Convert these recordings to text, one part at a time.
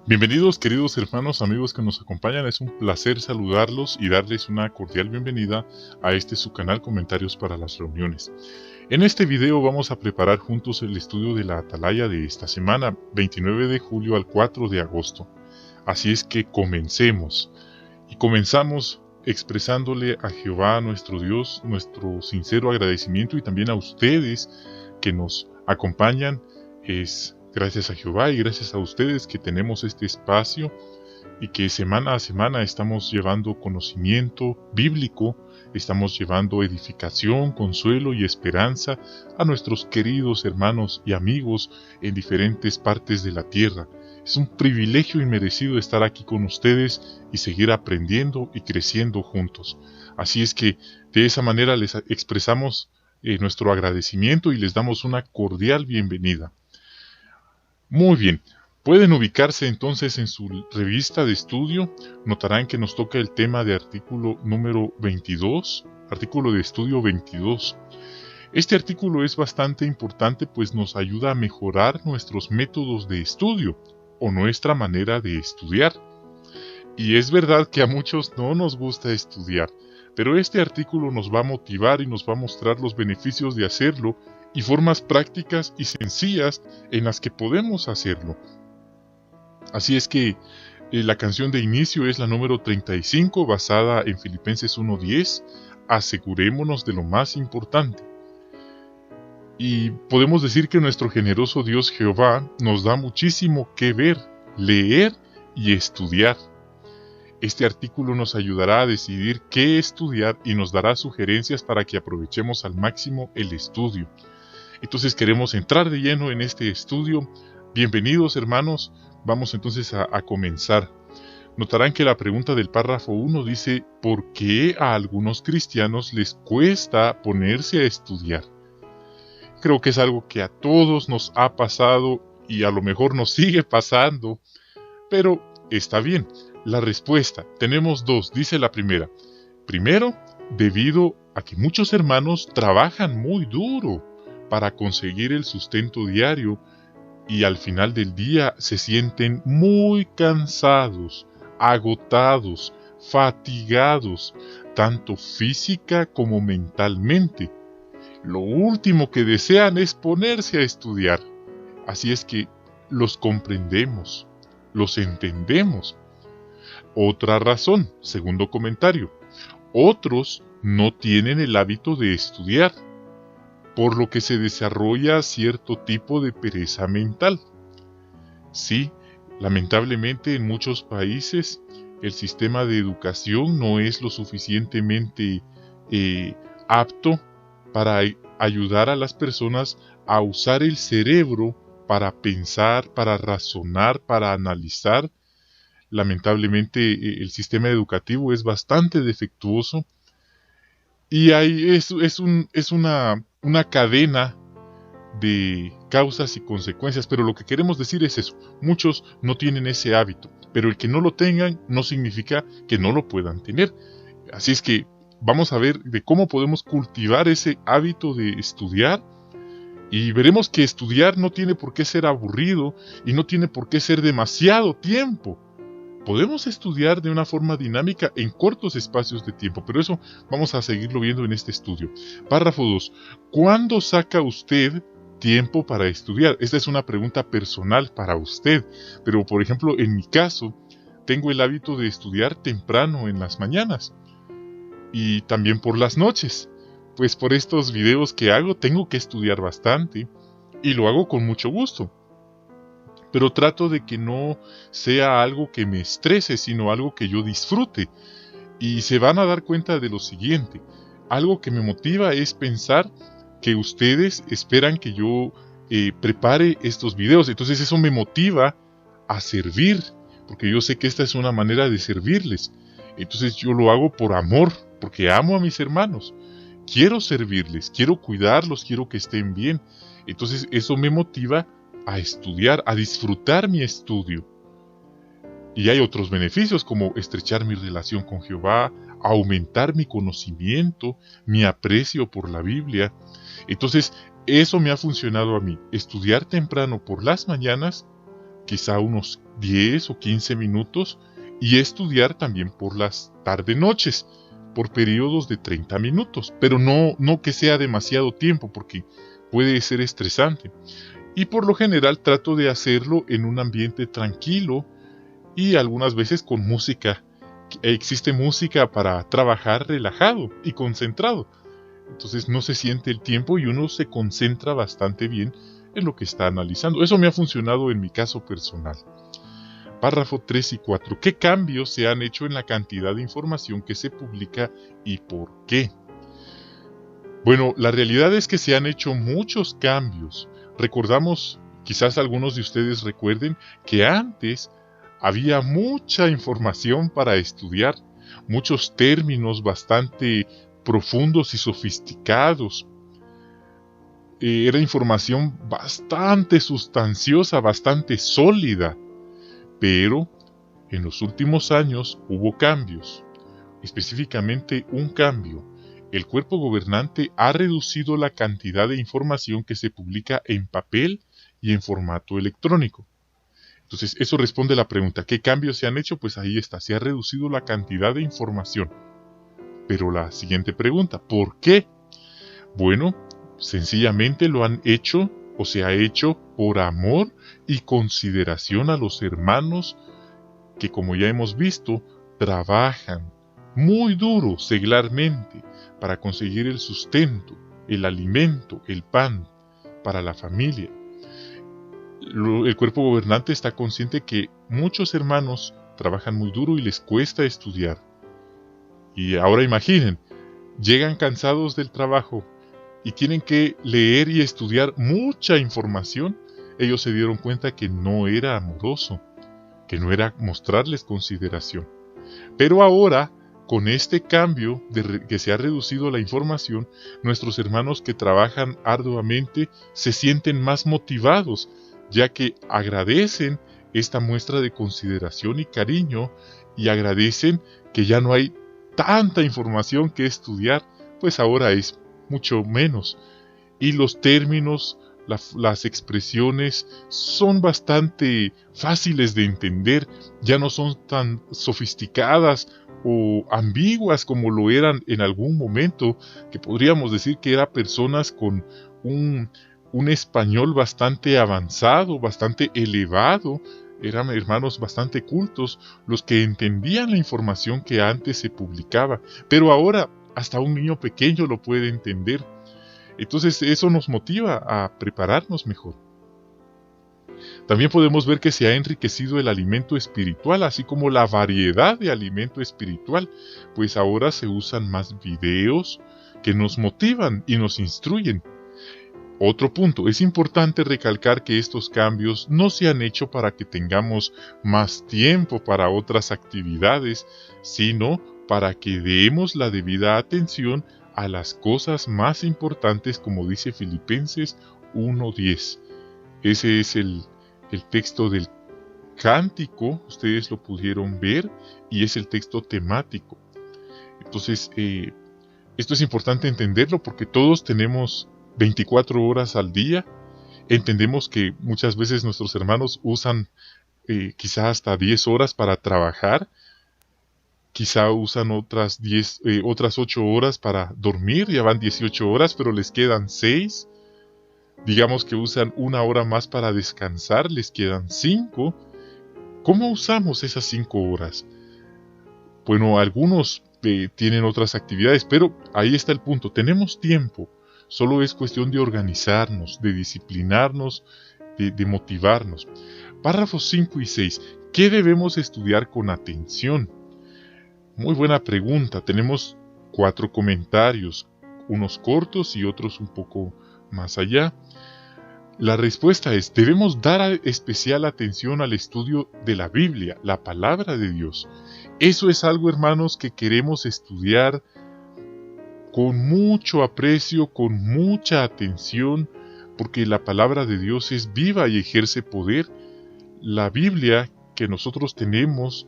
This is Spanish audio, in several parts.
Bienvenidos, queridos hermanos, amigos que nos acompañan. Es un placer saludarlos y darles una cordial bienvenida a su canal Comentarios para las Reuniones. En este video vamos a preparar juntos el estudio de la Atalaya de esta semana, 29 de julio al 4 de agosto. Así es que comencemos. Y comenzamos expresándole a Jehová nuestro Dios nuestro sincero agradecimiento, y también a ustedes que nos acompañan. Es gracias a Jehová y gracias a ustedes que tenemos este espacio y que semana a semana estamos llevando conocimiento bíblico, estamos llevando edificación, consuelo y esperanza a nuestros queridos hermanos y amigos en diferentes partes de la tierra. Es un privilegio inmerecido estar aquí con ustedes y seguir aprendiendo y creciendo juntos. Así es que de esa manera les expresamos nuestro agradecimiento y les damos una cordial bienvenida. Muy bien, pueden ubicarse entonces en su revista de estudio. Notarán que nos toca el tema de artículo número 22, artículo de estudio 22. Este artículo es bastante importante, pues nos ayuda a mejorar nuestros métodos de estudio o nuestra manera de estudiar. Y es verdad que a muchos no nos gusta estudiar, pero este artículo nos va a motivar y nos va a mostrar los beneficios de hacerlo y formas prácticas y sencillas en las que podemos hacerlo. Así es que la canción de inicio es la número 35, basada en Filipenses 1:10, asegurémonos de lo más importante. Y podemos decir que nuestro generoso Dios Jehová nos da muchísimo que ver, leer y estudiar. Este artículo nos ayudará a decidir qué estudiar y nos dará sugerencias para que aprovechemos al máximo el estudio. Entonces queremos entrar de lleno en este estudio. Bienvenidos, hermanos. Vamos entonces a comenzar. Notarán que la pregunta del párrafo 1 dice: ¿por qué a algunos cristianos les cuesta ponerse a estudiar? Creo que es algo que a todos nos ha pasado y a lo mejor nos sigue pasando, pero está bien. La respuesta, tenemos dos, dice la primera. Primero, debido a que muchos hermanos trabajan muy duro para conseguir el sustento diario y al final del día se sienten muy cansados, agotados, fatigados, tanto física como mentalmente. Lo último que desean es ponerse a estudiar. Así es que los comprendemos, los entendemos. Otra razón, segundo comentario, otros no tienen el hábito de estudiar, por lo que se desarrolla cierto tipo de pereza mental. Sí, lamentablemente en muchos países el sistema de educación no es lo suficientemente apto para ayudar a las personas a usar el cerebro para pensar, para razonar, para analizar. Lamentablemente el sistema educativo es bastante defectuoso y es una cadena de causas y consecuencias, pero lo que queremos decir es eso: muchos no tienen ese hábito, pero el que no lo tengan no significa que no lo puedan tener. Así es que vamos a ver de cómo podemos cultivar ese hábito de estudiar, y veremos que estudiar no tiene por qué ser aburrido y no tiene por qué ser demasiado tiempo. Podemos estudiar de una forma dinámica en cortos espacios de tiempo, pero eso vamos a seguirlo viendo en este estudio. Párrafo 2. ¿Cuándo saca usted tiempo para estudiar? Esta es una pregunta personal para usted, pero por ejemplo, en mi caso, tengo el hábito de estudiar temprano en las mañanas y también por las noches. Pues por estos videos que hago tengo que estudiar bastante y lo hago con mucho gusto. Pero trato de que no sea algo que me estrese, sino algo que yo disfrute. Y se van a dar cuenta de lo siguiente: algo que me motiva es pensar que ustedes esperan que yo prepare estos videos. Entonces eso me motiva a servir, porque yo sé que esta es una manera de servirles. Entonces yo lo hago por amor, porque amo a mis hermanos. Quiero servirles, quiero cuidarlos, quiero que estén bien. Entonces eso me motiva a estudiar, a disfrutar mi estudio. Y hay otros beneficios, como estrechar mi relación con Jehová, aumentar mi conocimiento, mi aprecio por la Biblia. Entonces, eso me ha funcionado a mí. Estudiar temprano por las mañanas quizá unos 10 o 15 minutos, y estudiar también por las tarde-noches, por periodos de 30 minutos, pero no que sea demasiado tiempo, porque puede ser estresante. Y por lo general trato de hacerlo en un ambiente tranquilo y algunas veces con música. Existe música para trabajar relajado y concentrado. Entonces no se siente el tiempo y uno se concentra bastante bien en lo que está analizando. Eso me ha funcionado en mi caso personal. Párrafo 3 y 4. ¿Qué cambios se han hecho en la cantidad de información que se publica y por qué? Bueno, la realidad es que se han hecho muchos cambios. Recordamos, quizás algunos de ustedes recuerden, que antes había mucha información para estudiar, muchos términos bastante profundos y sofisticados. Era información bastante sustanciosa, bastante sólida. Pero en los últimos años hubo cambios, específicamente un cambio. El cuerpo gobernante ha reducido la cantidad de información que se publica en papel y en formato electrónico. Entonces, eso responde a la pregunta, ¿qué cambios se han hecho? Pues ahí está, se ha reducido la cantidad de información. Pero la siguiente pregunta, ¿por qué? Bueno, sencillamente lo han hecho o se ha hecho por amor y consideración a los hermanos que, como ya hemos visto, trabajan muy duro seglarmente para conseguir el sustento, el alimento, el pan para la familia. El cuerpo gobernante está consciente que muchos hermanos trabajan muy duro y les cuesta estudiar. Y ahora imaginen, llegan cansados del trabajo y tienen que leer y estudiar mucha información. Ellos se dieron cuenta que no era amoroso, que no era mostrarles consideración. Pero ahora, con este cambio que se ha reducido la información, nuestros hermanos que trabajan arduamente se sienten más motivados, ya que agradecen esta muestra de consideración y cariño, y agradecen que ya no hay tanta información que estudiar, pues ahora es mucho menos. Y los términos, las expresiones son bastante fáciles de entender, ya no son tan sofisticadas o ambiguas como lo eran en algún momento, que podríamos decir que eran personas con un español bastante avanzado, bastante elevado. Eran hermanos bastante cultos los que entendían la información que antes se publicaba, pero ahora hasta un niño pequeño lo puede entender. Entonces eso nos motiva a prepararnos mejor. También podemos ver que se ha enriquecido el alimento espiritual, así como la variedad de alimento espiritual, pues ahora se usan más videos que nos motivan y nos instruyen. Otro punto, es importante recalcar que estos cambios no se han hecho para que tengamos más tiempo para otras actividades, sino para que demos la debida atención a las cosas más importantes, como dice Filipenses 1:10. Ese es el texto del cántico, ustedes lo pudieron ver, y es el texto temático. Entonces, esto es importante entenderlo porque todos tenemos 24 horas al día. Entendemos que muchas veces nuestros hermanos usan quizá hasta 10 horas para trabajar, quizá usan otras 8 horas para dormir, ya van 18 horas, pero les quedan 6. Digamos que usan 1 hora más para descansar, les quedan 5. ¿Cómo usamos esas 5 horas? Bueno, algunos tienen otras actividades, pero ahí está el punto, tenemos tiempo. Solo es cuestión de organizarnos, de disciplinarnos, de motivarnos. Párrafos 5 y 6. ¿Qué debemos estudiar con atención? Muy buena pregunta. Tenemos 4 comentarios, unos cortos y otros un poco más allá. La respuesta es, debemos dar especial atención al estudio de la Biblia, la palabra de Dios. Eso es algo, hermanos, que queremos estudiar con mucho aprecio, con mucha atención, porque la palabra de Dios es viva y ejerce poder. La Biblia que nosotros tenemos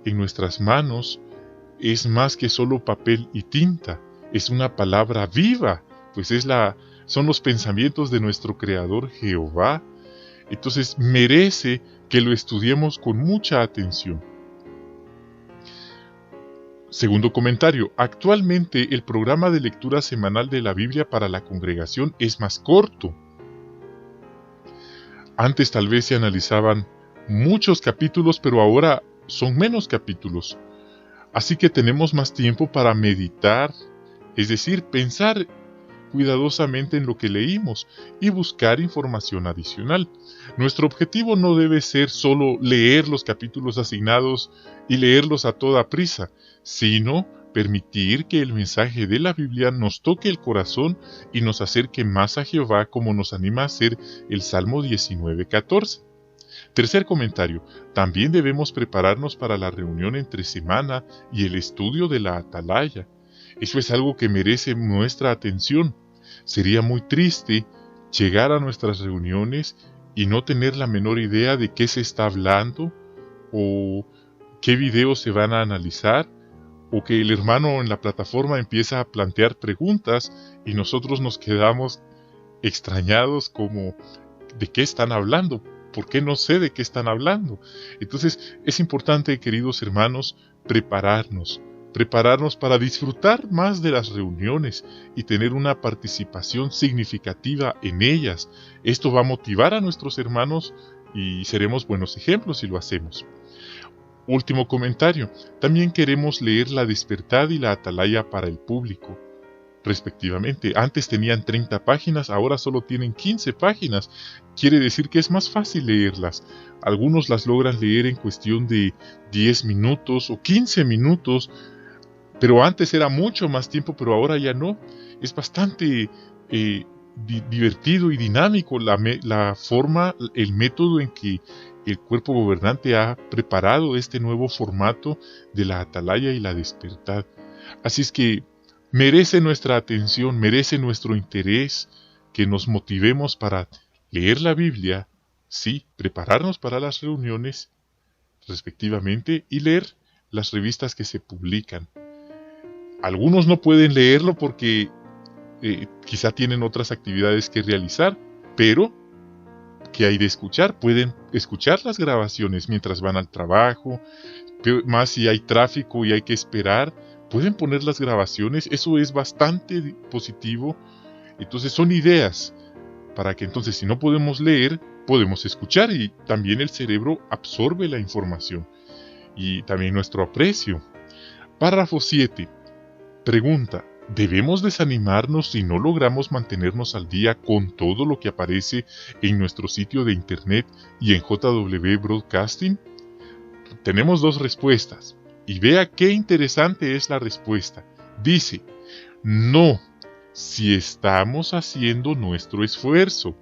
en nuestras manos es más que solo papel y tinta, es una palabra viva, pues son los pensamientos de nuestro Creador Jehová. Entonces merece que lo estudiemos con mucha atención. Segundo comentario, actualmente el programa de lectura semanal de la Biblia para la congregación es más corto. Antes tal vez se analizaban muchos capítulos, pero ahora son menos capítulos. Así que tenemos más tiempo para meditar, es decir, pensar cuidadosamente en lo que leímos y buscar información adicional. Nuestro objetivo no debe ser solo leer los capítulos asignados y leerlos a toda prisa, sino permitir que el mensaje de la Biblia nos toque el corazón y nos acerque más a Jehová, como nos anima a hacer el Salmo 19:14. Tercer comentario, también debemos prepararnos para la reunión entre semana y el estudio de la atalaya. Eso es algo que merece nuestra atención. Sería muy triste llegar a nuestras reuniones y no tener la menor idea de qué se está hablando, o qué videos se van a analizar, o que el hermano en la plataforma empieza a plantear preguntas y nosotros nos quedamos extrañados como ¿de qué están hablando? ¿Por qué no sé de qué están hablando? Entonces es importante, queridos hermanos, prepararnos para disfrutar más de las reuniones y tener una participación significativa en ellas. Esto va a motivar a nuestros hermanos y seremos buenos ejemplos si lo hacemos. Último comentario, también queremos leer la Despertad y la Atalaya para el público, respectivamente. Antes tenían 30 páginas, ahora solo tienen 15 páginas. Quiere decir que es más fácil leerlas. Algunos las logran leer en cuestión de 10 minutos o 15 minutos, pero antes era mucho más tiempo, pero ahora ya no. Es bastante divertido y dinámico la forma, el método en que el cuerpo gobernante ha preparado este nuevo formato de la Atalaya y la Despertad. Así es que merece nuestra atención, merece nuestro interés que nos motivemos para leer la Biblia, sí, prepararnos para las reuniones, respectivamente, y leer las revistas que se publican. Algunos no pueden leerlo porque quizá tienen otras actividades que realizar, pero ¿qué hay de escuchar? Pueden escuchar las grabaciones mientras van al trabajo, más si hay tráfico y hay que esperar, pueden poner las grabaciones. Eso es bastante positivo. Entonces son ideas para que entonces, si no podemos leer, podemos escuchar, y también el cerebro absorbe la información y también nuestro aprecio. Párrafo 7. Pregunta: ¿debemos desanimarnos si no logramos mantenernos al día con todo lo que aparece en nuestro sitio de internet y en JW Broadcasting? Tenemos dos respuestas, y vea qué interesante es la respuesta. Dice: no, si estamos haciendo nuestro esfuerzo.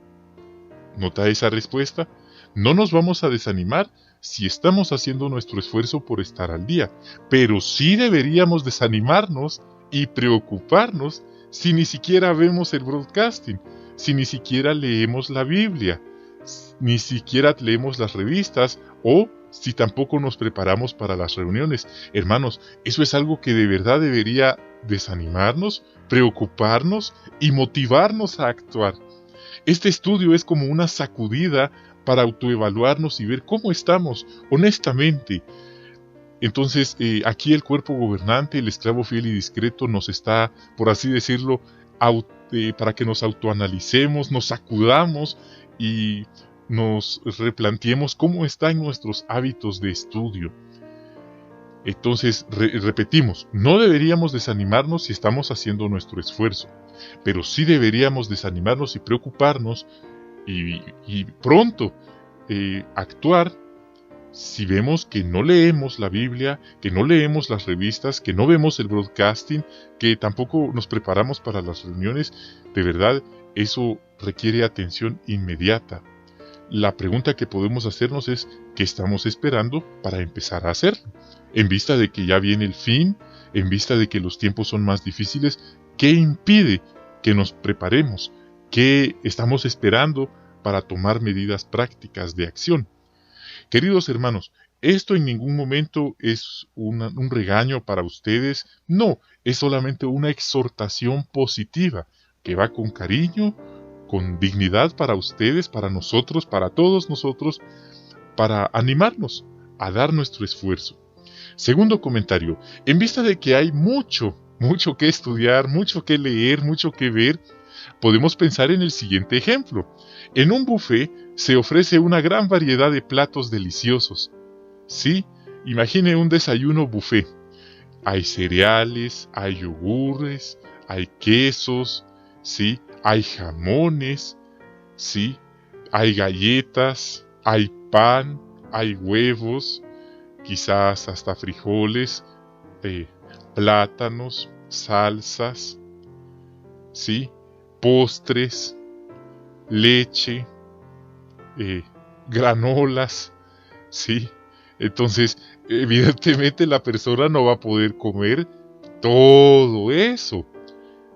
¿Nota esa respuesta? No nos vamos a desanimar si estamos haciendo nuestro esfuerzo por estar al día, pero sí deberíamos desanimarnos y preocuparnos si ni siquiera vemos el broadcasting, si ni siquiera leemos la Biblia, ni siquiera leemos las revistas, o si tampoco nos preparamos para las reuniones. Hermanos, eso es algo que de verdad debería desanimarnos, preocuparnos y motivarnos a actuar. Este estudio es como una sacudida para autoevaluarnos y ver cómo estamos honestamente. Entonces, aquí el cuerpo gobernante, el esclavo fiel y discreto, nos está, por así decirlo, para que nos autoanalicemos, nos sacudamos y nos replanteemos cómo están nuestros hábitos de estudio. Entonces, repetimos, no deberíamos desanimarnos si estamos haciendo nuestro esfuerzo, pero sí deberíamos desanimarnos y preocuparnos y pronto actuar si vemos que no leemos la Biblia, que no leemos las revistas, que no vemos el broadcasting, que tampoco nos preparamos para las reuniones. De verdad, eso requiere atención inmediata. La pregunta que podemos hacernos es: ¿qué estamos esperando para empezar a hacer? En vista de que ya viene el fin, en vista de que los tiempos son más difíciles, ¿qué impide que nos preparemos? ¿Qué estamos esperando para tomar medidas prácticas de acción? Queridos hermanos, esto en ningún momento es un regaño para ustedes, no, es solamente una exhortación positiva que va con cariño, con dignidad para ustedes, para nosotros, para todos nosotros, para animarnos a dar nuestro esfuerzo. Segundo comentario, en vista de que hay mucho que estudiar, mucho que leer, mucho que ver, podemos pensar en el siguiente ejemplo. En un buffet se ofrece una gran variedad de platos deliciosos. Sí, imagine un desayuno buffet. Hay cereales, hay yogures, hay quesos, sí, hay jamones, sí, hay galletas, hay pan, hay huevos, quizás hasta frijoles, plátanos, salsas, sí, postres, leche, granolas, sí. Entonces, evidentemente la persona no va a poder comer todo eso,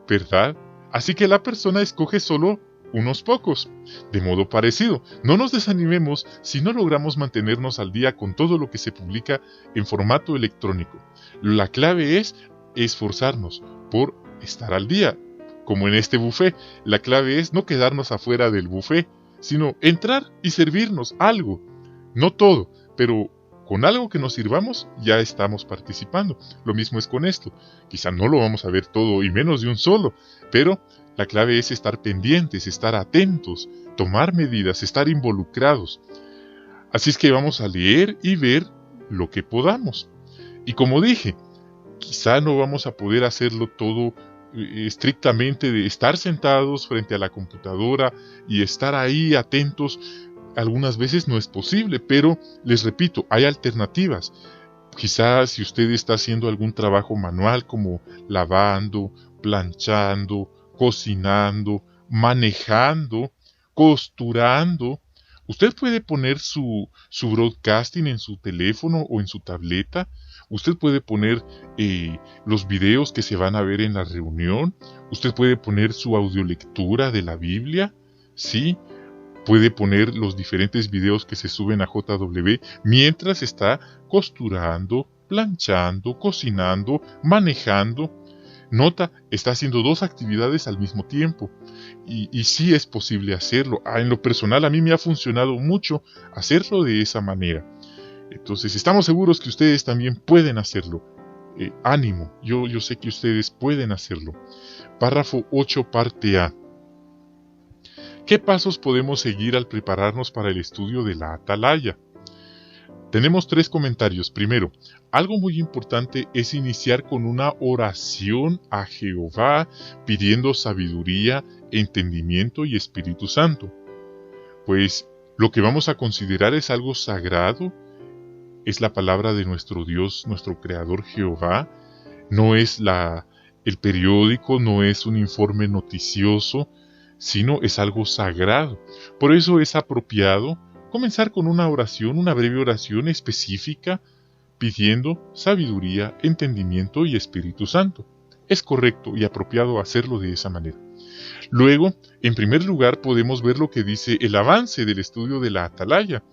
¿verdad? Así que la persona escoge solo unos pocos. De modo parecido, no nos desanimemos si no logramos mantenernos al día con todo lo que se publica en formato electrónico. La clave es esforzarnos por estar al día. Como en este buffet, la clave es no quedarnos afuera del buffet, sino entrar y servirnos algo. No todo, pero con algo que nos sirvamos ya estamos participando. Lo mismo es con esto. Quizá no lo vamos a ver todo y menos de un solo, pero la clave es estar pendientes, estar atentos, tomar medidas, estar involucrados. Así es que vamos a leer y ver lo que podamos. Y como dije, quizá no vamos a poder hacerlo todo estrictamente de estar sentados frente a la computadora y estar ahí atentos. Algunas veces no es posible, pero les repito, hay alternativas. Quizás si usted está haciendo algún trabajo manual como lavando, planchando, cocinando, manejando, costurando, usted puede poner su broadcasting en su teléfono o en su tableta. Usted puede poner los videos que se van a ver en la reunión. Usted puede poner su audiolectura de la Biblia, ¿sí? Puede poner los diferentes videos que se suben a JW mientras está costurando, planchando, cocinando, manejando. Nota, está haciendo dos actividades al mismo tiempo. Y sí es posible hacerlo. En lo personal a mí me ha funcionado mucho hacerlo de esa manera. Entonces estamos seguros que ustedes también pueden hacerlo. Ánimo, yo sé que ustedes pueden hacerlo. Párrafo 8, parte A. ¿Qué pasos podemos seguir al prepararnos para el estudio de la Atalaya? Tenemos 3 comentarios. Primero, algo muy importante es iniciar con una oración a Jehová pidiendo sabiduría, entendimiento y Espíritu Santo. Pues lo que vamos a considerar es algo sagrado, es la palabra de nuestro Dios, nuestro Creador Jehová, no es el periódico, no es un informe noticioso, sino es algo sagrado. Por eso es apropiado comenzar con una oración, una breve oración específica, pidiendo sabiduría, entendimiento y Espíritu Santo. Es correcto y apropiado hacerlo de esa manera. Luego, en primer lugar, podemos ver lo que dice el avance del estudio de la Atalaya.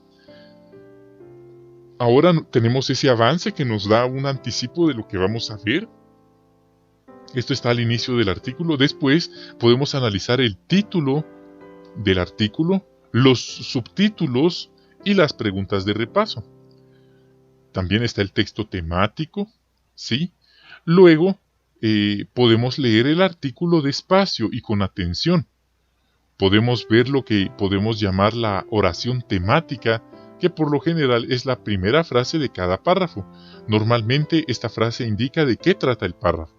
Ahora tenemos ese avance que nos da un anticipo de lo que vamos a ver. Esto está al inicio del artículo. Después podemos analizar el título del artículo, los subtítulos y las preguntas de repaso. También está el texto temático, ¿sí? Luego podemos leer el artículo despacio y con atención. Podemos ver lo que podemos llamar la oración temática, que por lo general es la primera frase de cada párrafo. Normalmente esta frase indica de qué trata el párrafo.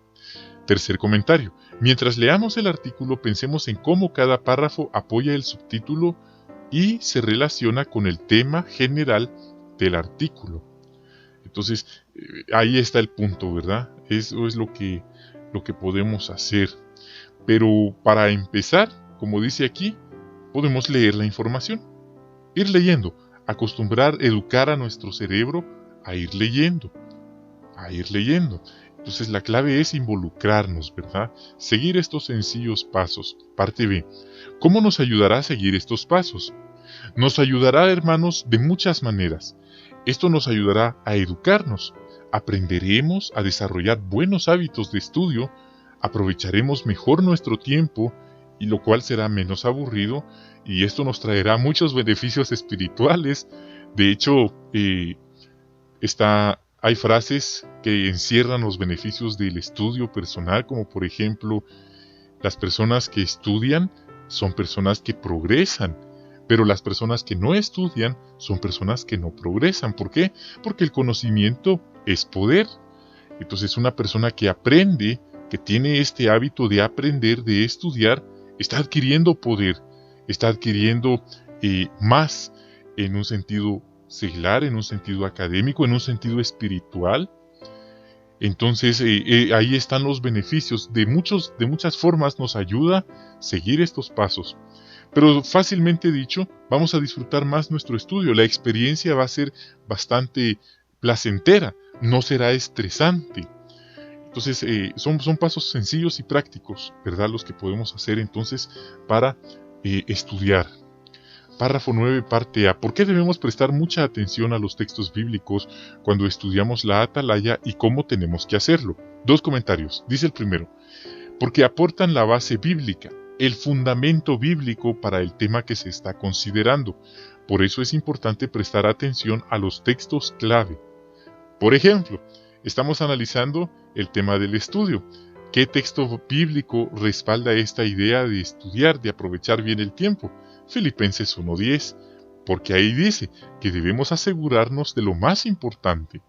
Tercer comentario. Mientras leamos el artículo, pensemos en cómo cada párrafo apoya el subtítulo y se relaciona con el tema general del artículo. Entonces, ahí está el punto, ¿verdad? Eso es lo que podemos hacer. Pero para empezar, como dice aquí, podemos leer la información. Ir leyendo. Acostumbrar, educar a nuestro cerebro a ir leyendo. Entonces la clave es involucrarnos, ¿verdad? Seguir estos sencillos pasos. Parte B. ¿Cómo nos ayudará a seguir estos pasos? Nos ayudará, hermanos, de muchas maneras. Esto nos ayudará a educarnos. Aprenderemos a desarrollar buenos hábitos de estudio, aprovecharemos mejor nuestro tiempo y lo cual será menos aburrido, y esto nos traerá muchos beneficios espirituales. De hecho, hay frases que encierran los beneficios del estudio personal, como por ejemplo, las personas que estudian son personas que progresan, pero las personas que no estudian son personas que no progresan. ¿Por qué? Porque el conocimiento es poder. Entonces, una persona que aprende, que tiene este hábito de aprender, de estudiar, está adquiriendo poder, está adquiriendo más en un sentido secular, en un sentido académico, en un sentido espiritual. Entonces, ahí están los beneficios. De muchas formas nos ayuda a seguir estos pasos. Pero fácilmente dicho, vamos a disfrutar más nuestro estudio. La experiencia va a ser bastante placentera, no será estresante. Entonces, son pasos sencillos y prácticos, ¿verdad? Los que podemos hacer entonces para estudiar. Párrafo 9, parte A. ¿Por qué debemos prestar mucha atención a los textos bíblicos cuando estudiamos la atalaya y cómo tenemos que hacerlo? 2 comentarios. Dice el primero: porque aportan la base bíblica, el fundamento bíblico para el tema que se está considerando. Por eso es importante prestar atención a los textos clave. Por ejemplo, estamos analizando el tema del estudio. ¿Qué texto bíblico respalda esta idea de estudiar, de aprovechar bien el tiempo? Filipenses 1:10, porque ahí dice que debemos asegurarnos de lo más importante.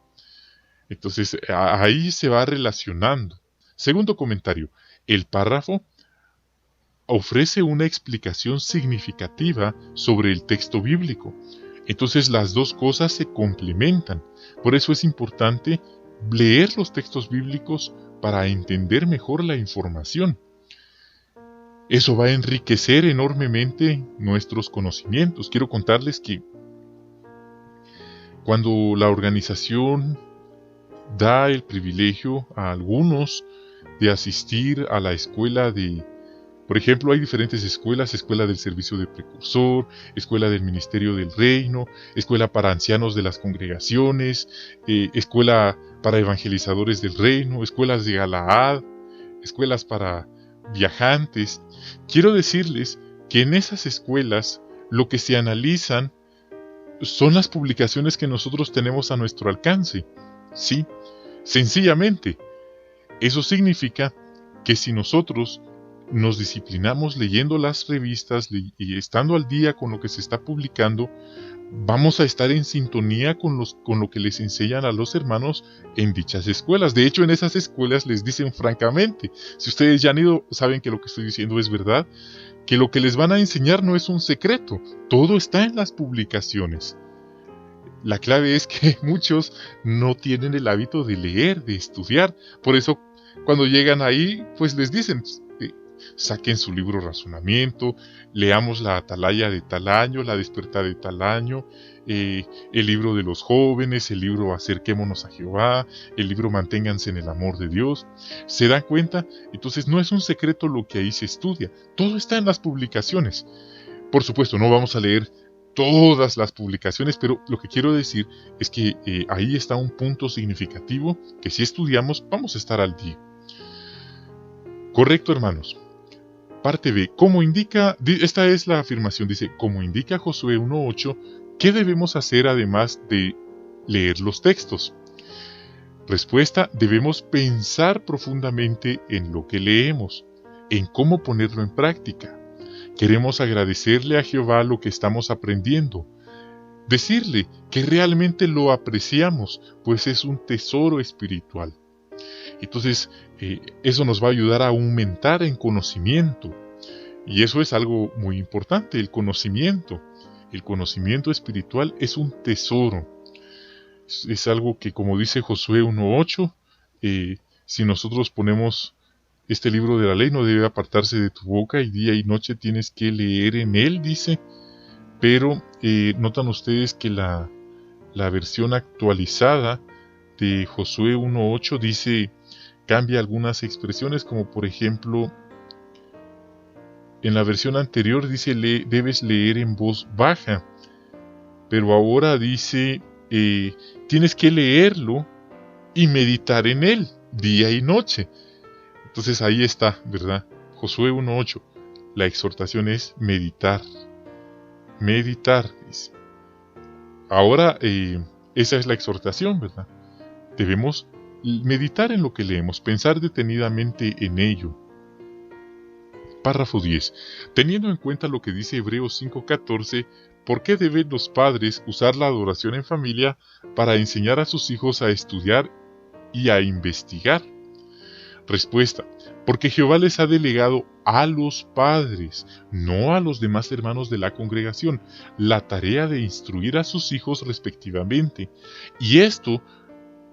Entonces, ahí se va relacionando. Segundo comentario: el párrafo ofrece una explicación significativa sobre el texto bíblico. Entonces, las dos cosas se complementan. Por eso es importante leer los textos bíblicos para entender mejor la información. Eso va a enriquecer enormemente nuestros conocimientos. Quiero contarles que cuando la organización da el privilegio a algunos de asistir a la escuela por ejemplo, hay diferentes escuelas: escuela del servicio de precursor, escuela del ministerio del reino, escuela para ancianos de las congregaciones, escuela para evangelizadores del reino, escuelas de Galaad, escuelas para viajantes. Quiero decirles que en esas escuelas lo que se analizan son las publicaciones que nosotros tenemos a nuestro alcance. Sí, sencillamente. Eso significa que si nosotros nos disciplinamos leyendo las revistas y estando al día con lo que se está publicando, vamos a estar en sintonía con lo que les enseñan a los hermanos en dichas escuelas. De hecho, en esas escuelas les dicen francamente, si ustedes ya han ido, saben que lo que estoy diciendo es verdad, que lo que les van a enseñar no es un secreto, todo está en las publicaciones. La clave es que muchos no tienen el hábito de leer, de estudiar. Por eso, cuando llegan ahí, pues les dicen: saquen su libro Razonamiento, leamos la Atalaya de tal año, la Despertar de tal año, el libro de los jóvenes, el libro Acerquémonos a Jehová, el libro Manténganse en el amor de Dios. ¿Se dan cuenta? Entonces no es un secreto lo que ahí se estudia, todo está en las publicaciones. Por supuesto, no vamos a leer todas las publicaciones, pero lo que quiero decir es que ahí está un punto significativo que si estudiamos vamos a estar al día. Correcto, hermanos. Parte B. Esta es la afirmación, dice: como indica Josué 1:8, ¿qué debemos hacer además de leer los textos? Respuesta: debemos pensar profundamente en lo que leemos, en cómo ponerlo en práctica. Queremos agradecerle a Jehová lo que estamos aprendiendo, decirle que realmente lo apreciamos, pues es un tesoro espiritual. Entonces, eso nos va a ayudar a aumentar en conocimiento. Y eso es algo muy importante, el conocimiento. El conocimiento espiritual es un tesoro. Es algo que, como dice Josué 1:8, si nosotros ponemos este libro de la ley, no debe apartarse de tu boca, y día y noche tienes que leer en él, dice. Pero notan ustedes que la versión actualizada de Josué 1:8 dice, cambia algunas expresiones, como por ejemplo, en la versión anterior dice debes leer en voz baja, pero ahora dice tienes que leerlo y meditar en él día y noche. Entonces ahí está, ¿verdad? Josué 1:8, la exhortación es meditar. Meditar, dice. Ahora, esa es la exhortación, ¿verdad? Debemos meditar en lo que leemos, pensar detenidamente en ello. Párrafo 10. Teniendo en cuenta lo que dice Hebreos 5:14, ¿por qué deben los padres usar la adoración en familia para enseñar a sus hijos a estudiar y a investigar? Respuesta: porque Jehová les ha delegado a los padres, no a los demás hermanos de la congregación, la tarea de instruir a sus hijos respectivamente. Y esto,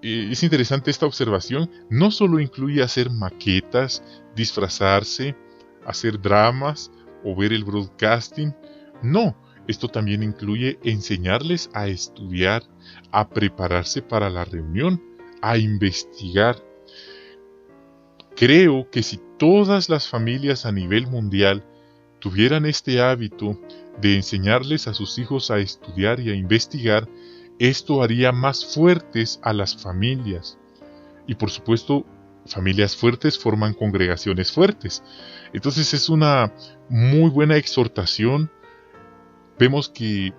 es interesante esta observación, no solo incluye hacer maquetas, disfrazarse, hacer dramas o ver el broadcasting. No, esto también incluye enseñarles a estudiar, a prepararse para la reunión, a investigar. Creo que si todas las familias a nivel mundial tuvieran este hábito de enseñarles a sus hijos a estudiar y a investigar, esto haría más fuertes a las familias. Y por supuesto, familias fuertes forman congregaciones fuertes. Entonces es una muy buena exhortación. Vemos que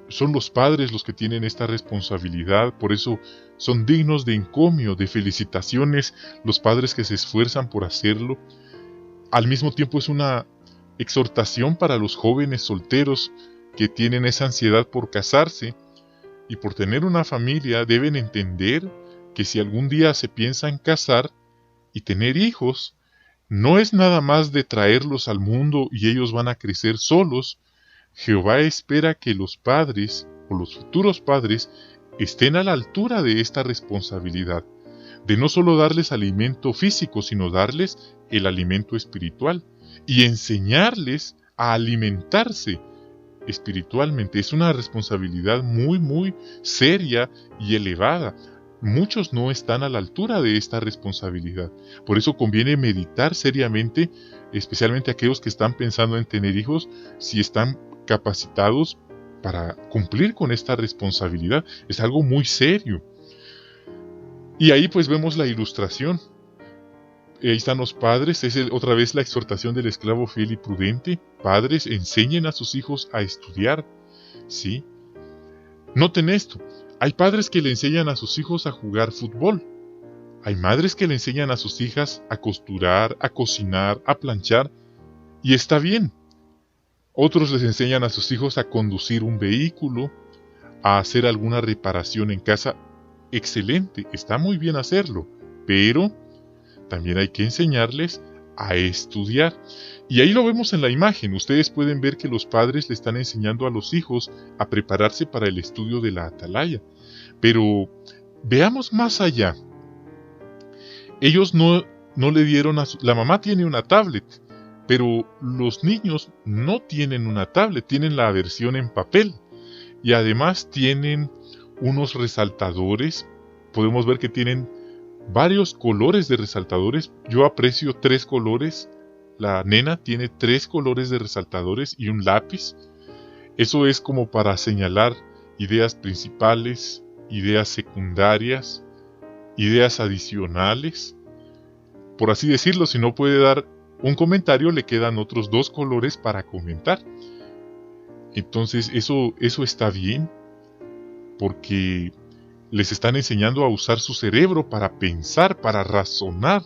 son los padres los que tienen esta responsabilidad, por eso son dignos de encomio, de felicitaciones, los padres que se esfuerzan por hacerlo. Al mismo tiempo es una exhortación para los jóvenes solteros que tienen esa ansiedad por casarse y por tener una familia. Deben entender que si algún día se piensan casar y tener hijos, no es nada más de traerlos al mundo y ellos van a crecer solos. Jehová espera que los padres o los futuros padres estén a la altura de esta responsabilidad, de no solo darles alimento físico, sino darles el alimento espiritual y enseñarles a alimentarse espiritualmente. Es una responsabilidad muy, muy seria y elevada. Muchos no están a la altura de esta responsabilidad. Por eso conviene meditar seriamente, especialmente aquellos que están pensando en tener hijos, si están capacitados para cumplir con esta responsabilidad. Es algo muy serio. Y ahí pues vemos la ilustración. Ahí están los padres, es otra vez la exhortación del esclavo fiel y prudente. Padres, enseñen a sus hijos a estudiar. ¿Sí? Noten esto, hay padres que le enseñan a sus hijos a jugar fútbol. Hay madres que le enseñan a sus hijas a costurar, a cocinar, a planchar. Y está bien. Otros les enseñan a sus hijos a conducir un vehículo, a hacer alguna reparación en casa. Excelente, está muy bien hacerlo, pero también hay que enseñarles a estudiar. Y ahí lo vemos en la imagen. Ustedes pueden ver que los padres le están enseñando a los hijos a prepararse para el estudio de la atalaya. Pero veamos más allá. Ellos no le dieron la mamá tiene una tablet, pero los niños no tienen una tablet, tienen la versión en papel. Y además tienen unos resaltadores. Podemos ver que tienen varios colores de resaltadores. Yo aprecio 3 colores. La nena tiene 3 colores de resaltadores y un lápiz. Eso es como para señalar ideas principales, ideas secundarias, ideas adicionales. Por así decirlo, si no puede dar un comentario, le quedan otros 2 colores para comentar. Entonces eso está bien, porque les están enseñando a usar su cerebro para pensar, para razonar.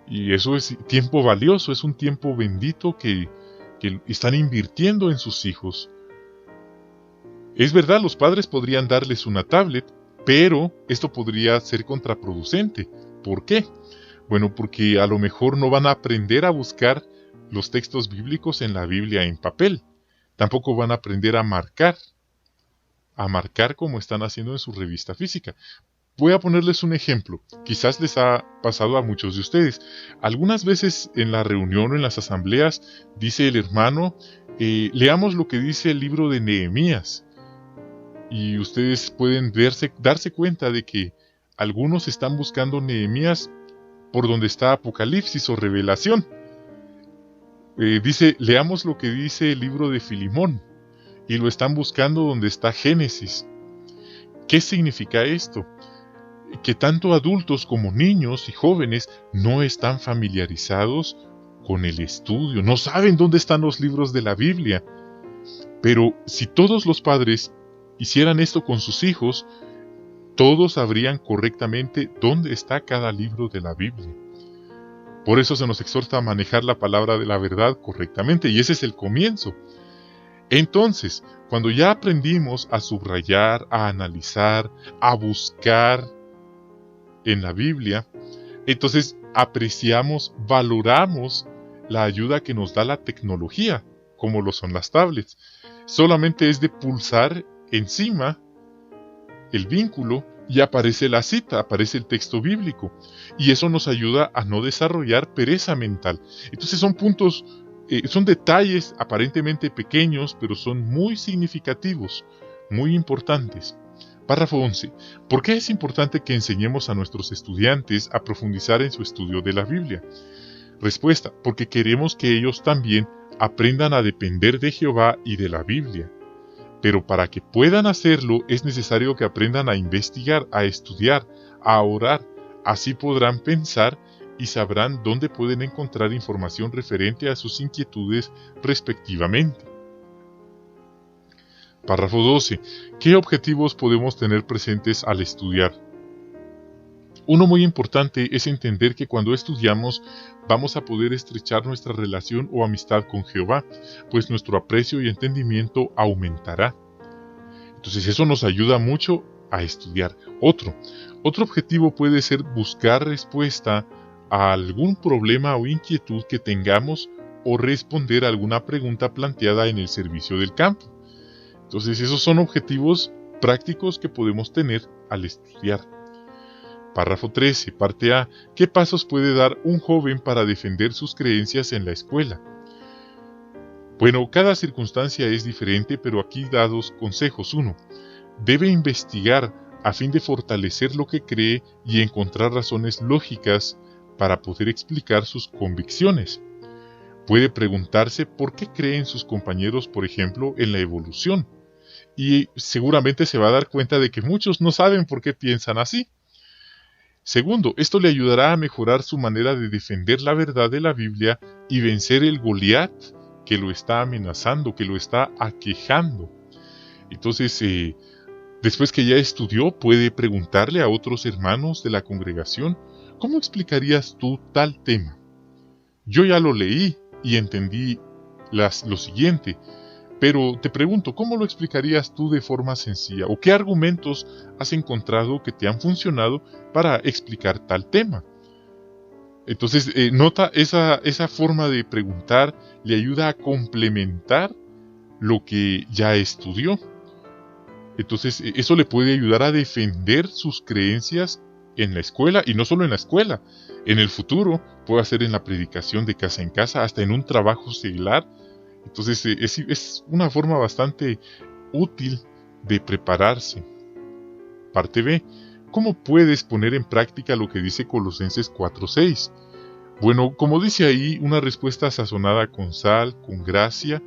Y eso es tiempo valioso, es un tiempo bendito que están invirtiendo en sus hijos. Es verdad, los padres podrían darles una tablet, pero esto podría ser contraproducente. ¿Por qué? Bueno, porque a lo mejor no van a aprender a buscar los textos bíblicos en la Biblia en papel. Tampoco van a aprender a marcar como están haciendo en su revista física. Voy a ponerles un ejemplo. Quizás les ha pasado a muchos de ustedes. Algunas veces en la reunión o en las asambleas dice el hermano, leamos lo que dice el libro de Nehemías. Y ustedes pueden darse cuenta de que algunos están buscando Nehemías por donde está Apocalipsis o Revelación. Dice, leamos lo que dice el libro de Filimón. Y lo están buscando donde está Génesis. ¿Qué significa esto? Que tanto adultos como niños y jóvenes no están familiarizados con el estudio, no saben dónde están los libros de la Biblia. Pero si todos los padres hicieran esto con sus hijos, todos sabrían correctamente dónde está cada libro de la Biblia. Por eso se nos exhorta a manejar la palabra de la verdad correctamente, y ese es el comienzo. Entonces, cuando ya aprendimos a subrayar, a analizar, a buscar en la Biblia, entonces apreciamos, valoramos la ayuda que nos da la tecnología, como lo son las tablets. Solamente es de pulsar encima el vínculo y aparece la cita, aparece el texto bíblico. Y eso nos ayuda a no desarrollar pereza mental. Entonces son puntos, son detalles aparentemente pequeños, pero son muy significativos, muy importantes. Párrafo 11. ¿Por qué es importante que enseñemos a nuestros estudiantes a profundizar en su estudio de la Biblia? Respuesta: porque queremos que ellos también aprendan a depender de Jehová y de la Biblia. Pero para que puedan hacerlo es necesario que aprendan a investigar, a estudiar, a orar. Así podrán pensar y sabrán dónde pueden encontrar información referente a sus inquietudes respectivamente. Párrafo 12. ¿Qué objetivos podemos tener presentes al estudiar? Uno muy importante es entender que cuando estudiamos vamos a poder estrechar nuestra relación o amistad con Jehová, pues nuestro aprecio y entendimiento aumentará. Entonces eso nos ayuda mucho a estudiar. Otro objetivo puede ser buscar respuesta a algún problema o inquietud que tengamos o responder a alguna pregunta planteada en el servicio del campo. Entonces esos son objetivos prácticos que podemos tener al estudiar. Párrafo 13, parte A. ¿Qué pasos puede dar un joven para defender sus creencias en la escuela? Bueno, cada circunstancia es diferente, pero aquí dados consejos. 1. Debe investigar a fin de fortalecer lo que cree y encontrar razones lógicas para poder explicar sus convicciones. Puede preguntarse por qué creen sus compañeros, por ejemplo, en la evolución. Y seguramente se va a dar cuenta de que muchos no saben por qué piensan así. Segundo, esto le ayudará a mejorar su manera de defender la verdad de la Biblia y vencer el Goliat que lo está amenazando, que lo está aquejando. Entonces, después que ya estudió, puede preguntarle a otros hermanos de la congregación: ¿cómo explicarías tú tal tema? Yo ya lo leí y entendí lo siguiente, pero te pregunto, ¿cómo lo explicarías tú de forma sencilla? ¿O qué argumentos has encontrado que te han funcionado para explicar tal tema? Entonces, nota esa forma de preguntar le ayuda a complementar lo que ya estudió. Entonces, eso le puede ayudar a defender sus creencias en la escuela, y no solo en la escuela. En el futuro, puede hacer en la predicación de casa en casa, hasta en un trabajo seglar. Entonces, es una forma bastante útil de prepararse. Parte B. ¿Cómo puedes poner en práctica lo que dice Colosenses 4:6? Bueno, como dice ahí, una respuesta sazonada con sal, con gracia.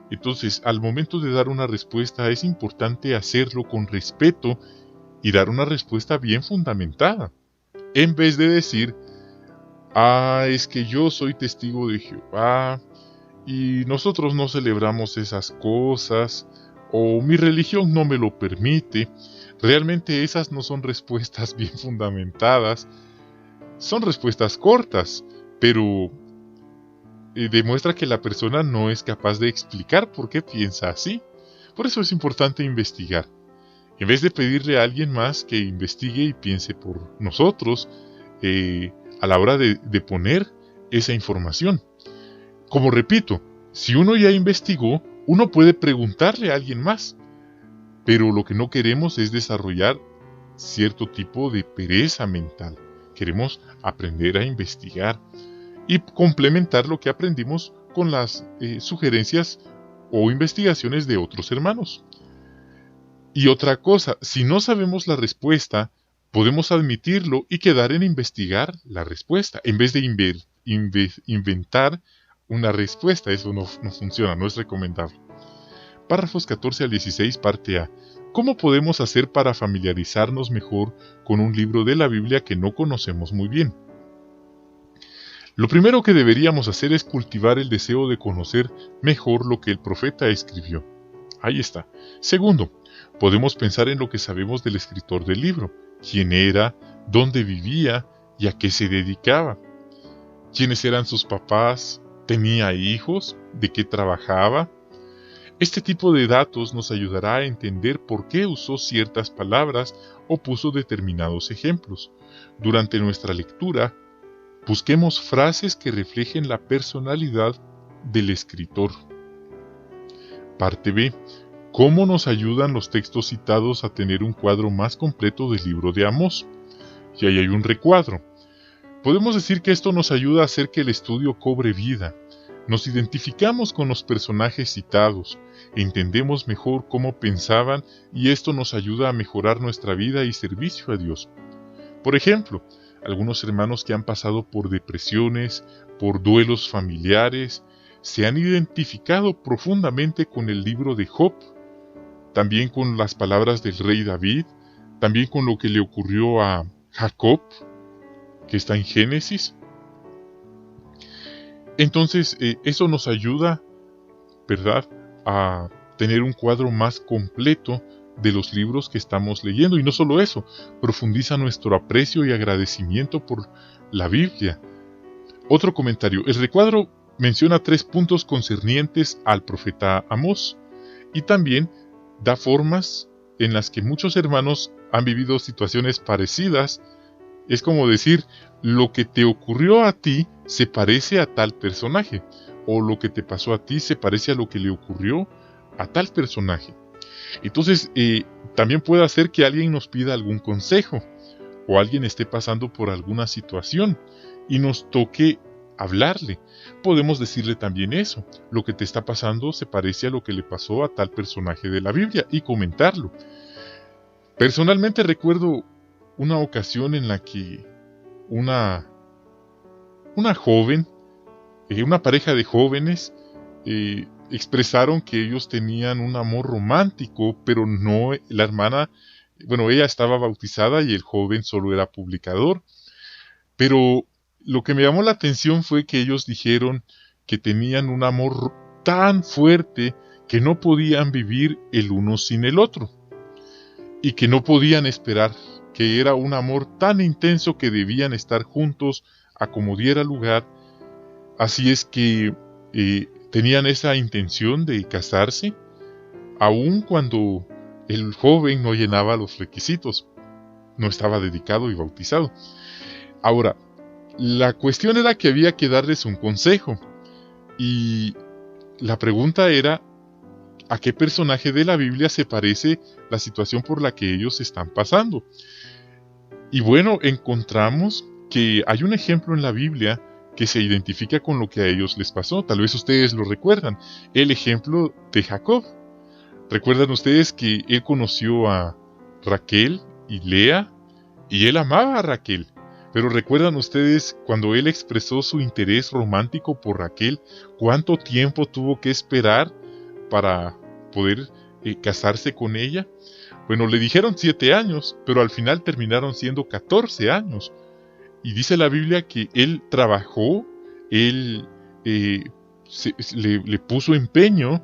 Entonces, al momento de dar una respuesta es importante hacerlo con respeto y dar una respuesta bien fundamentada. En vez de decir: es que yo soy testigo de Jehová y nosotros no celebramos esas cosas, o mi religión no me lo permite. Realmente esas no son respuestas bien fundamentadas. Son respuestas cortas, pero demuestra que la persona no es capaz de explicar por qué piensa así. Por eso es importante investigar. En vez de pedirle a alguien más que investigue y piense por nosotros, a la hora de poner esa información. Como repito, si uno ya investigó, uno puede preguntarle a alguien más, pero lo que no queremos es desarrollar cierto tipo de pereza mental. Queremos aprender a investigar y complementar lo que aprendimos con las sugerencias o investigaciones de otros hermanos. Y otra cosa, si no sabemos la respuesta, podemos admitirlo y quedar en investigar la respuesta, en vez de inventar una respuesta. Eso no funciona, no es recomendable. Párrafos 14 al 16, parte A. ¿Cómo podemos hacer para familiarizarnos mejor con un libro de la Biblia que no conocemos muy bien? Lo primero que deberíamos hacer es cultivar el deseo de conocer mejor lo que el profeta escribió. Ahí está. Segundo, podemos pensar en lo que sabemos del escritor del libro, quién era, dónde vivía y a qué se dedicaba. ¿Quiénes eran sus papás? ¿Tenía hijos? ¿De qué trabajaba? Este tipo de datos nos ayudará a entender por qué usó ciertas palabras o puso determinados ejemplos. Durante nuestra lectura, busquemos frases que reflejen la personalidad del escritor. Parte B. ¿Cómo nos ayudan los textos citados a tener un cuadro más completo del libro de Amós? Y ahí hay un recuadro. Podemos decir que esto nos ayuda a hacer que el estudio cobre vida. Nos identificamos con los personajes citados, entendemos mejor cómo pensaban y esto nos ayuda a mejorar nuestra vida y servicio a Dios. Por ejemplo, algunos hermanos que han pasado por depresiones, por duelos familiares, se han identificado profundamente con el libro de Job, también con las palabras del rey David, también con lo que le ocurrió a Jacob, que está en Génesis. Entonces, eso nos ayuda, ¿verdad?, a tener un cuadro más completo de los libros que estamos leyendo. Y no solo eso, profundiza nuestro aprecio y agradecimiento por la Biblia. Otro comentario. El recuadro menciona 3 puntos concernientes al profeta Amós y también da formas en las que muchos hermanos han vivido situaciones parecidas. Es como decir, lo que te ocurrió a ti se parece a tal personaje, o lo que te pasó a ti se parece a lo que le ocurrió a tal personaje. Entonces, también puede hacer que alguien nos pida algún consejo, o alguien esté pasando por alguna situación, y nos toque hablarle. Podemos decirle también eso, lo que te está pasando se parece a lo que le pasó a tal personaje de la Biblia, y comentarlo. Personalmente recuerdo una ocasión en la que una joven, una pareja de jóvenes, expresaron que ellos tenían un amor romántico, pero no, la hermana, ella estaba bautizada y el joven solo era publicador. Pero lo que me llamó la atención fue que ellos dijeron que tenían un amor tan fuerte que no podían vivir el uno sin el otro, y que no podían esperar, que era un amor tan intenso que debían estar juntos a como diera lugar. Así es que tenían esa intención de casarse, aun cuando el joven no llenaba los requisitos, no estaba dedicado y bautizado. Ahora, la cuestión era que había que darles un consejo, y la pregunta era, ¿a qué personaje de la Biblia se parece la situación por la que ellos están pasando? Y bueno, encontramos que hay un ejemplo en la Biblia que se identifica con lo que a ellos les pasó. Tal vez ustedes lo recuerdan, el ejemplo de Jacob. ¿Recuerdan ustedes que él conoció a Raquel y Lea? Y él amaba a Raquel. Pero ¿recuerdan ustedes cuando él expresó su interés romántico por Raquel? ¿Cuánto tiempo tuvo que esperar para poder casarse con ella? Bueno, le dijeron 7 años, pero al final terminaron siendo 14 años. Y dice la Biblia que él trabajó, él le puso empeño,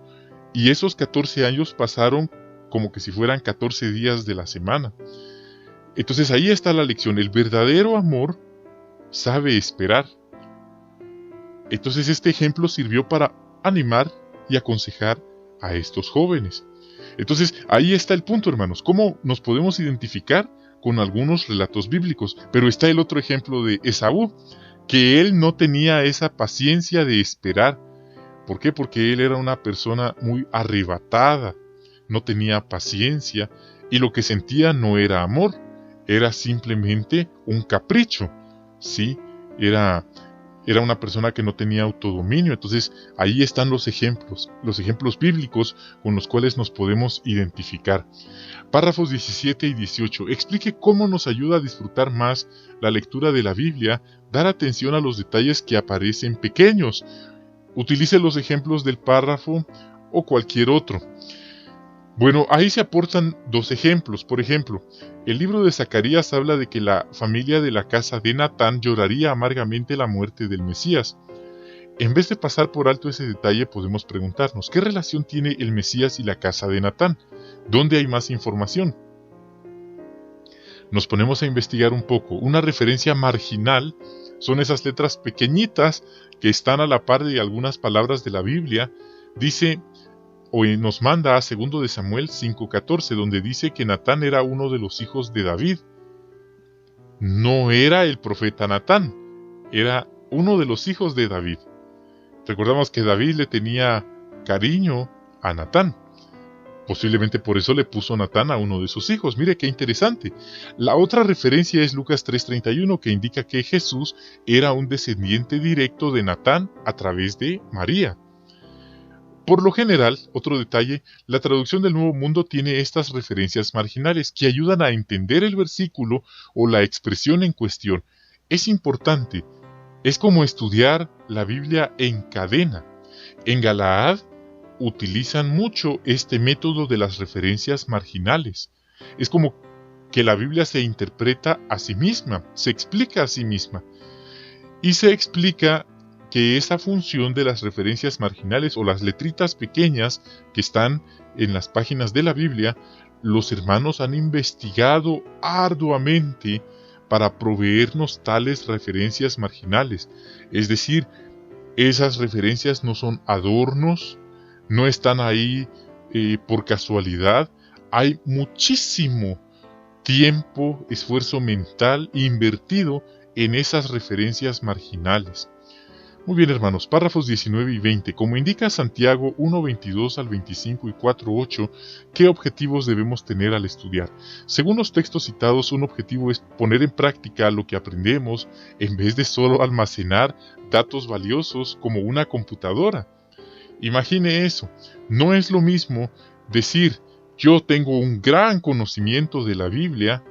y esos 14 años pasaron como que si fueran 14 días de la semana. Entonces ahí está la lección, el verdadero amor sabe esperar. Entonces este ejemplo sirvió para animar y aconsejar a estos jóvenes. Entonces ahí está el punto, hermanos, cómo nos podemos identificar con algunos relatos bíblicos. Pero está el otro ejemplo de Esaú, que él no tenía esa paciencia de esperar. ¿Por qué? Porque él era una persona muy arrebatada, no tenía paciencia, y lo que sentía no era amor, era simplemente un capricho, ¿sí? Era una persona que no tenía autodominio. Entonces ahí están los ejemplos bíblicos con los cuales nos podemos identificar. Párrafos 17 y 18. Explique cómo nos ayuda a disfrutar más la lectura de la Biblia, dar atención a los detalles que aparecen pequeños. Utilice los ejemplos del párrafo o cualquier otro. Bueno, ahí se aportan dos ejemplos. Por ejemplo, el libro de Zacarías habla de que la familia de la casa de Natán lloraría amargamente la muerte del Mesías. En vez de pasar por alto ese detalle, podemos preguntarnos, ¿qué relación tiene el Mesías y la casa de Natán? ¿Dónde hay más información? Nos ponemos a investigar un poco. Una referencia marginal son esas letras pequeñitas que están a la par de algunas palabras de la Biblia. Dice, o nos manda a 2 de Samuel 5:14, donde dice que Natán era uno de los hijos de David. No era el profeta Natán, era uno de los hijos de David. Recordamos que David le tenía cariño a Natán. Posiblemente por eso le puso Natán a uno de sus hijos. Mire qué interesante. La otra referencia es Lucas 3:31, que indica que Jesús era un descendiente directo de Natán a través de María. Por lo general, otro detalle, la traducción del Nuevo Mundo tiene estas referencias marginales que ayudan a entender el versículo o la expresión en cuestión. Es importante. Es como estudiar la Biblia en cadena. En Galaad utilizan mucho este método de las referencias marginales. Es como que la Biblia se interpreta a sí misma, se explica a sí misma. Y se explica que esa función de las referencias marginales o las letritas pequeñas que están en las páginas de la Biblia, los hermanos han investigado arduamente para proveernos tales referencias marginales. Es decir, esas referencias no son adornos, no están ahí por casualidad. Hay muchísimo tiempo, esfuerzo mental invertido en esas referencias marginales. Muy bien, hermanos, párrafos 19 y 20. Como indica Santiago 1:22 al 25 y 4:8, ¿qué objetivos debemos tener al estudiar? Según los textos citados, un objetivo es poner en práctica lo que aprendemos en vez de solo almacenar datos valiosos como una computadora. Imagine eso. No es lo mismo decir, yo tengo un gran conocimiento de la Biblia,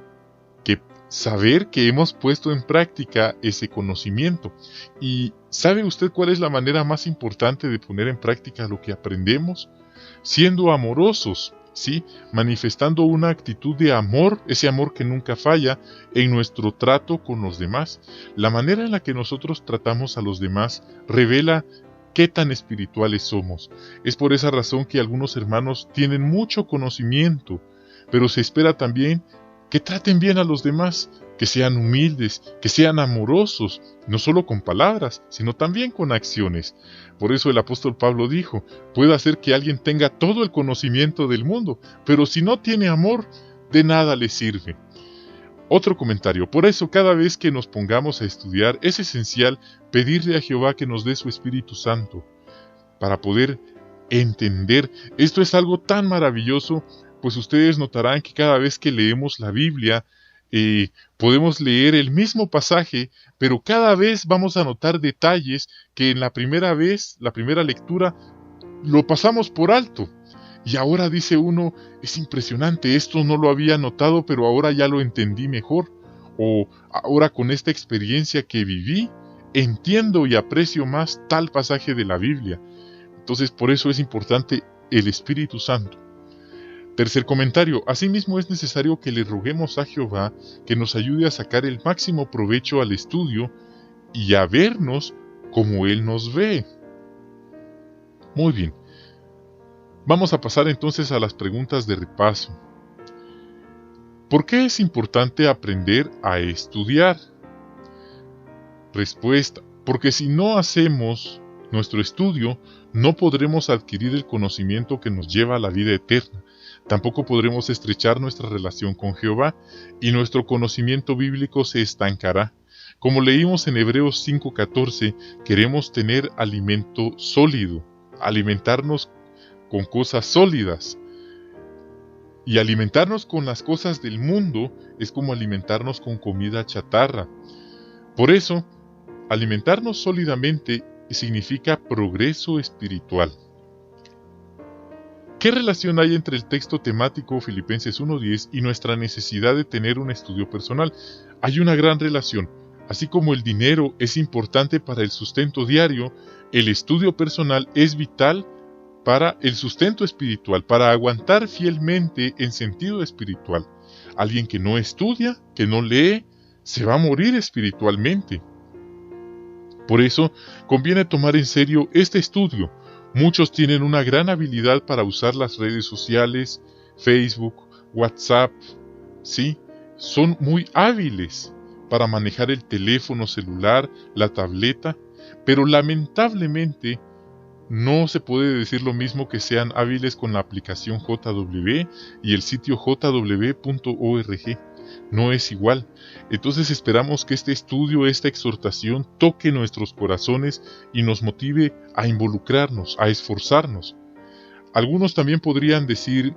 que saber que hemos puesto en práctica ese conocimiento. ¿Y sabe usted cuál es la manera más importante de poner en práctica lo que aprendemos? Siendo amorosos, ¿sí? Manifestando una actitud de amor, ese amor que nunca falla, en nuestro trato con los demás. La manera en la que nosotros tratamos a los demás revela qué tan espirituales somos. Es por esa razón que algunos hermanos tienen mucho conocimiento, pero se espera también que traten bien a los demás, que sean humildes, que sean amorosos, no solo con palabras, sino también con acciones. Por eso el apóstol Pablo dijo, puede hacer que alguien tenga todo el conocimiento del mundo, pero si no tiene amor, de nada le sirve. Otro comentario, por eso cada vez que nos pongamos a estudiar es esencial pedirle a Jehová que nos dé su Espíritu Santo, para poder entender. Esto es algo tan maravilloso, pues ustedes notarán que cada vez que leemos la Biblia, podemos leer el mismo pasaje, pero cada vez vamos a notar detalles que en la primera lectura, lo pasamos por alto. Y ahora dice uno, es impresionante, esto no lo había notado, pero ahora ya lo entendí mejor. O ahora con esta experiencia que viví, entiendo y aprecio más tal pasaje de la Biblia. Entonces por eso es importante el Espíritu Santo. Tercer comentario, asimismo es necesario que le roguemos a Jehová que nos ayude a sacar el máximo provecho al estudio y a vernos como Él nos ve. Muy bien. Vamos a pasar entonces a las preguntas de repaso. ¿Por qué es importante aprender a estudiar? Respuesta, porque si no hacemos nuestro estudio, no podremos adquirir el conocimiento que nos lleva a la vida eterna. Tampoco podremos estrechar nuestra relación con Jehová y nuestro conocimiento bíblico se estancará. Como leímos en Hebreos 5:14, queremos tener alimento sólido, alimentarnos con cosas sólidas. Y alimentarnos con las cosas del mundo es como alimentarnos con comida chatarra. Por eso, alimentarnos sólidamente significa progreso espiritual. ¿Qué relación hay entre el texto temático Filipenses 1:10 y nuestra necesidad de tener un estudio personal? Hay una gran relación. Así como el dinero es importante para el sustento diario, el estudio personal es vital para el sustento espiritual, para aguantar fielmente en sentido espiritual. Alguien que no estudia, que no lee, se va a morir espiritualmente. Por eso conviene tomar en serio este estudio. Muchos tienen una gran habilidad para usar las redes sociales, Facebook, WhatsApp, ¿sí? Son muy hábiles para manejar el teléfono celular, la tableta, pero lamentablemente no se puede decir lo mismo que sean hábiles con la aplicación JW y el sitio jw.org. No es igual. Entonces esperamos que este estudio, esta exhortación, toque nuestros corazones y nos motive a involucrarnos, a esforzarnos. Algunos también podrían decir: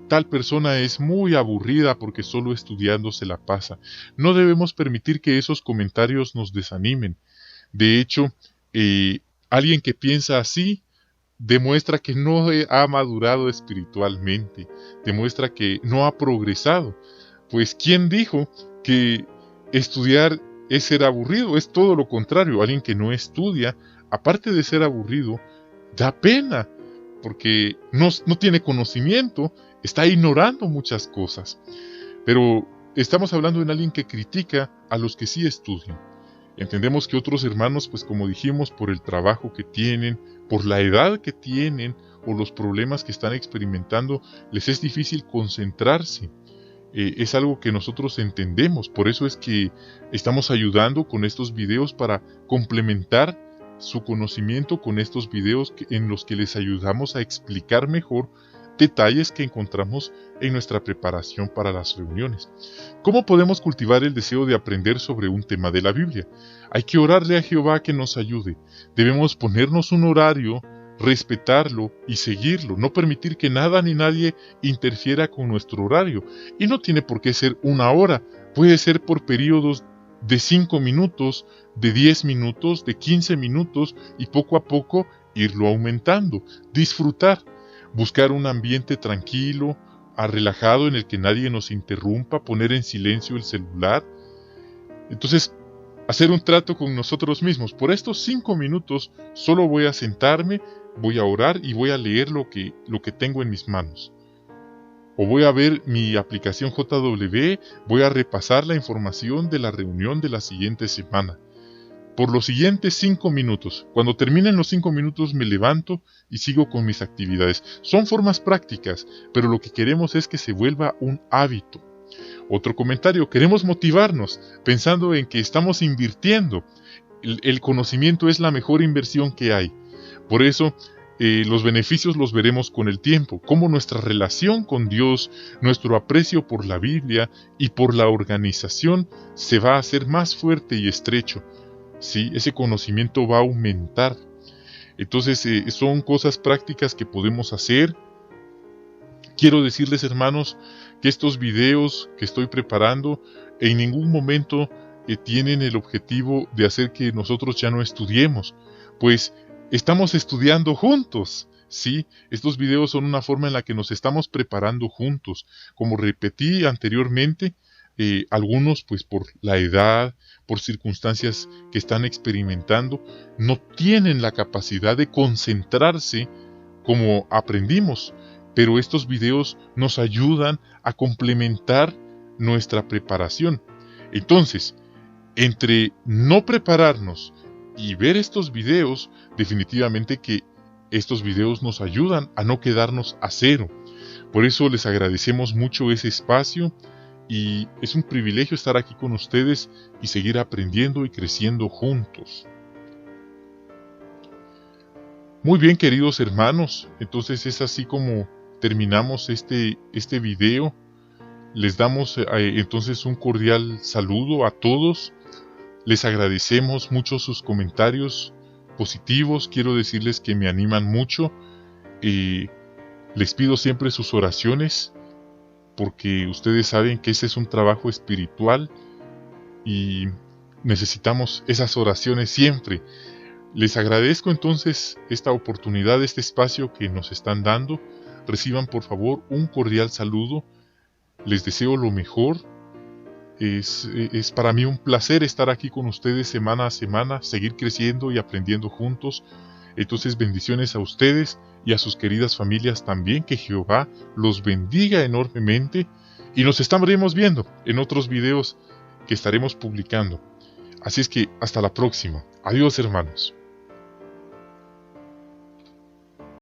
tal persona es muy aburrida porque solo estudiando se la pasa. No debemos permitir que esos comentarios nos desanimen. De hecho, alguien que piensa así demuestra que no ha madurado espiritualmente, demuestra que no ha progresado. Pues ¿quién dijo que estudiar es ser aburrido? Es todo lo contrario. Alguien que no estudia, aparte de ser aburrido, da pena, porque no tiene conocimiento, está ignorando muchas cosas. Pero estamos hablando de alguien que critica a los que sí estudian. Entendemos que otros hermanos, pues como dijimos, por el trabajo que tienen, por la edad que tienen o los problemas que están experimentando, les es difícil concentrarse. Es algo que nosotros entendemos, por eso es que estamos ayudando con estos videos para complementar su conocimiento con estos videos en los que les ayudamos a explicar mejor detalles que encontramos en nuestra preparación para las reuniones. ¿Cómo podemos cultivar el deseo de aprender sobre un tema de la Biblia? Hay que orarle a Jehová que nos ayude. Debemos ponernos un horario, respetarlo y seguirlo, no permitir que nada ni nadie interfiera con nuestro horario. Y no tiene por qué ser una hora, puede ser por periodos de 5 minutos, de 10 minutos, de 15 minutos y poco a poco irlo aumentando. Disfrutar, buscar un ambiente tranquilo, relajado en el que nadie nos interrumpa, poner en silencio el celular. Entonces, hacer un trato con nosotros mismos. Por estos 5 minutos solo voy a sentarme, voy a orar y voy a leer lo que tengo en mis manos. O voy a ver mi aplicación JW, voy a repasar la información de la reunión de la siguiente semana. Por los siguientes 5 minutos. Cuando terminen los 5 minutos me levanto y sigo con mis actividades. Son formas prácticas, pero lo que queremos es que se vuelva un hábito. Otro comentario: queremos motivarnos pensando en que estamos invirtiendo. El conocimiento es la mejor inversión que hay. Por eso, los beneficios los veremos con el tiempo, como nuestra relación con Dios, nuestro aprecio por la Biblia y por la organización se va a hacer más fuerte y estrecho. ¿Sí? Ese conocimiento va a aumentar. Entonces, son cosas prácticas que podemos hacer. Quiero decirles, hermanos, que estos videos que estoy preparando en ningún momento tienen el objetivo de hacer que nosotros ya no estudiemos, pues estamos estudiando juntos, ¿sí? Estos videos son una forma en la que nos estamos preparando juntos. Como repetí anteriormente, algunos pues por la edad, por circunstancias que están experimentando, no tienen la capacidad de concentrarse como aprendimos, pero estos videos nos ayudan a complementar nuestra preparación. Entonces, entre no prepararnos y ver estos videos, definitivamente que estos videos nos ayudan a no quedarnos a cero. Por eso les agradecemos mucho ese espacio y es un privilegio estar aquí con ustedes y seguir aprendiendo y creciendo juntos. Muy bien, queridos hermanos, entonces es así como terminamos este video. Les damos entonces un cordial saludo a todos. Les agradecemos mucho sus comentarios positivos. Quiero decirles que me animan mucho. Les pido siempre sus oraciones, porque ustedes saben que ese es un trabajo espiritual y necesitamos esas oraciones siempre. Les agradezco entonces esta oportunidad, este espacio que nos están dando. Reciban por favor un cordial saludo. Les deseo lo mejor. Es para mí un placer estar aquí con ustedes semana a semana, seguir creciendo y aprendiendo juntos. Entonces bendiciones a ustedes y a sus queridas familias también, que Jehová los bendiga enormemente y nos estaremos viendo en otros videos que estaremos publicando. Así es que hasta la próxima. Adiós, hermanos.